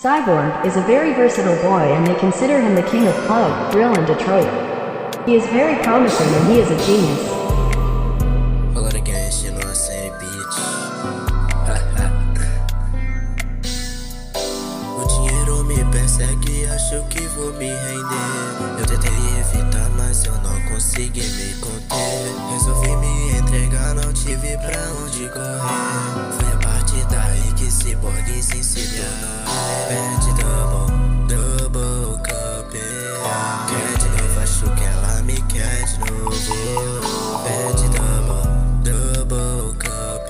Cyborg is a very versatile boy and they consider him the king of pub, grill in Detroit. He is very promising and he is a genius. Agora que a gente não sei beat. O dinheiro me persegue, acho que vou me render. Eu tentei evitar, mas eu não consegui me conter. Resolvi me entregar, não tive pra onde correr. Foi a partir daí que ciborgues se tornou. Perde double cup. Quer de novo, acho que ela me quer de novo. Perde double cup.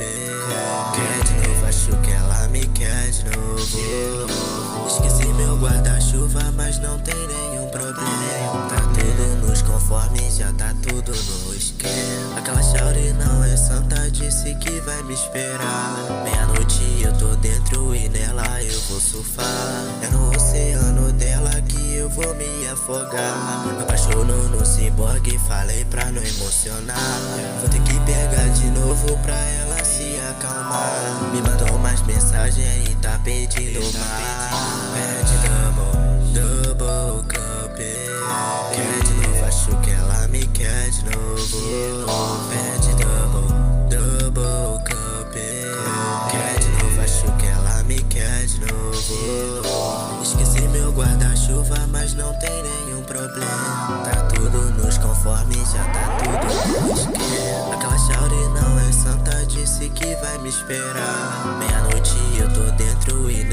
Quer de novo, acho que ela me quer de novo. Esqueci meu guarda-chuva, mas não tem nenhum problema. Tá tudo nos conformes, já tá tudo no esquema. Aquela shawty não é santa, disse que vai me esperar. Meia-noite eu tô dentro e nela eu vou surfar. É no oceano dela que eu vou me afogar. Me apaixono no ciborgue, falei pra não emocionar. Vou ter que pegar de novo pra ela se acalmar. Me mandou mais mensagem e tá pedindo mais. Pede double cup. Quer de novo, acho que ela me quer de novo. Pede double cup. Quer de novo, acho que ela me quer de novo. Esqueci meu guarda-chuva, mas não tem nenhum problema. Tá tudo nos conformes, já tá tudo no esquema. Aquela shawty não é santa, disse que vai me esperar. Meia-noite eu tô dentro e